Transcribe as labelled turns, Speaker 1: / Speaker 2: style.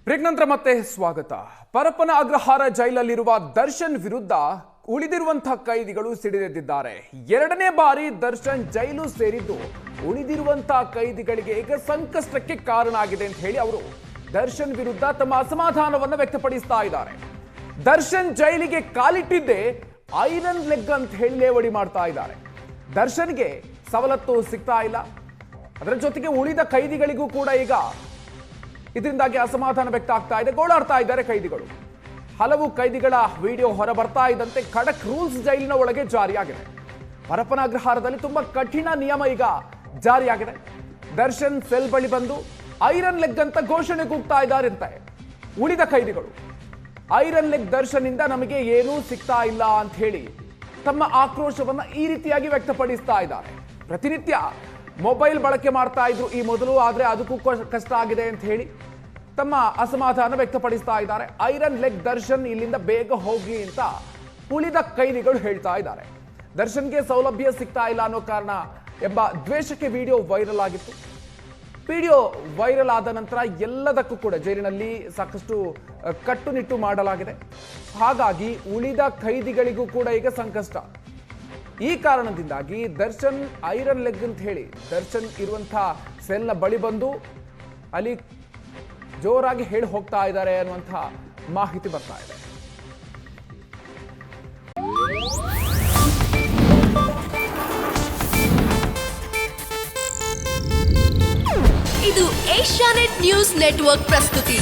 Speaker 1: Break ನಂತರ ಮತ್ತೆ ಸ್ವಾಗತ. ಪರಪ್ಪನ ಅಗ್ರಹಾರ ಜೈಲಲ್ಲಿರುವ ದರ್ಶನ್ ವಿರುದ್ಧ ಉಳಿದಿರುವಂತಹ ಕೈದಿಗಳು ಸಿಡಿದೆದ್ದಿದ್ದಾರೆ. ಎರಡನೇ ಬಾರಿ ದರ್ಶನ್ ಜೈಲು ಸೇರಿದ್ದು ಉಳಿದಿರುವಂತಹ ಕೈದಿಗಳಿಗೆ ಈಗ ಸಂಕಷ್ಟಕ್ಕೆ ಕಾರಣ ಆಗಿದೆ ಅಂತ ಹೇಳಿ ಅವರು ದರ್ಶನ್ ವಿರುದ್ಧ ತಮ್ಮ ಅಸಮಾಧಾನವನ್ನು ವ್ಯಕ್ತಪಡಿಸ್ತಾ ಇದ್ದಾರೆ. ದರ್ಶನ್ ಜೈಲಿಗೆ ಕಾಲಿಟ್ಟಿದ್ದೇ ಐರನ್ ಲೆಗ್ ಅಂತ ಹೇಳಿ ಲೇವಡಿ ಮಾಡ್ತಾ ಇದ್ದಾರೆ. ದರ್ಶನ್ಗೆ ಸವಲತ್ತು ಸಿಗ್ತಾ ಇಲ್ಲ, ಅದರ ಜೊತೆಗೆ ಉಳಿದ ಕೈದಿಗಳಿಗೂ ಕೂಡ ಈಗ ಇದರಿಂದಾಗಿ ಅಸಮಾಧಾನ ವ್ಯಕ್ತ ಆಗ್ತಾ ಇದೆ, ಗೋಳಾಡ್ತಾ ಇದ್ದಾರೆ ಕೈದಿಗಳು. ಹಲವು ಕೈದಿಗಳ ವಿಡಿಯೋ ಹೊರ ಬರ್ತಾ ಇದ್ದಂತೆ ಖಡಕ್ ರೂಲ್ಸ್ ಜೈಲಿನ ಒಳಗೆ ಜಾರಿಯಾಗಿದೆ. ಪರಪ್ಪನ ಅಗ್ರಹಾರದಲ್ಲಿ ತುಂಬಾ ಕಠಿಣ ನಿಯಮ ಈಗ ಜಾರಿಯಾಗಿದೆ. ದರ್ಶನ್ ಸೆಲ್ ಬಳಿ ಬಂದು ಐರನ್ ಲೆಗ್ ಅಂತ ಘೋಷಣೆ ಕೂಗ್ತಾ ಇದ್ದಾರಂತೆ ಉಳಿದ ಕೈದಿಗಳು. ಐರನ್ ಲೆಗ್ ದರ್ಶನ್ ಇಂದ ನಮಗೆ ಏನೂ ಸಿಗ್ತಾ ಇಲ್ಲ ಅಂತ ಹೇಳಿ ತಮ್ಮ ಆಕ್ರೋಶವನ್ನ ಈ ರೀತಿಯಾಗಿ ವ್ಯಕ್ತಪಡಿಸ್ತಾ ಇದ್ದಾರೆ. ಪ್ರತಿನಿತ್ಯ ಮೊಬೈಲ್ ಬಳಕೆ ಮಾಡ್ತಾ ಇದ್ರು ಈ ಮೊದಲು, ಆದ್ರೆ ಅದಕ್ಕೂ ಕಷ್ಟ ಆಗಿದೆ ಅಂತ ಹೇಳಿ ತಮ್ಮ ಅಸಮಾಧಾನ ವ್ಯಕ್ತಪಡಿಸ್ತಾ ಇದ್ದಾರೆ. ಐರನ್ ಲೆಗ್ ದರ್ಶನ್ ಇಲ್ಲಿಂದ ಬೇಗ ಹೋಗಿ ಅಂತ ಉಳಿದ ಕೈದಿಗಳು ಹೇಳ್ತಾ ಇದ್ದಾರೆ. ದರ್ಶನ್ಗೆ ಸೌಲಭ್ಯ ಸಿಗ್ತಾ ಇಲ್ಲ ಅನ್ನೋ ಕಾರಣ ಎಂಬ ದ್ವೇಷಕ್ಕೆ ವಿಡಿಯೋ ವೈರಲ್ ಆಗಿತ್ತು. ವಿಡಿಯೋ ವೈರಲ್ ಆದ ನಂತರ ಎಲ್ಲದಕ್ಕೂ ಕೂಡ ಜೈಲಿನಲ್ಲಿ ಸಾಕಷ್ಟು ಕಟ್ಟುನಿಟ್ಟು ಮಾಡಲಾಗಿದೆ. ಹಾಗಾಗಿ ಉಳಿದ ಕೈದಿಗಳಿಗೂ ಕೂಡ ಈಗ ಸಂಕಷ್ಟ. ಈ ಕಾರಣದಿಂದಾಗಿ ದರ್ಶನ್ ಐರನ್ ಲೆಗ್ ಅಂತ ಹೇಳಿ ದರ್ಶನ್ ಇರುವಂತಹ ಸೆಲ್ನ ಬಳಿ ಬಂದು ಅಲ್ಲಿ ಜೋರಾಗಿ ಹೇಳಿ ಹೋಗ್ತಾ ಇದ್ದಾರೆ ಅನ್ನುವಂತಹ ಮಾಹಿತಿ ಬರ್ತಾ ಇದೆ.
Speaker 2: ಇದು ಏಷ್ಯಾನೆಟ್ ನ್ಯೂಸ್ ನೆಟ್ವರ್ಕ್ ಪ್ರಸ್ತುತಿ.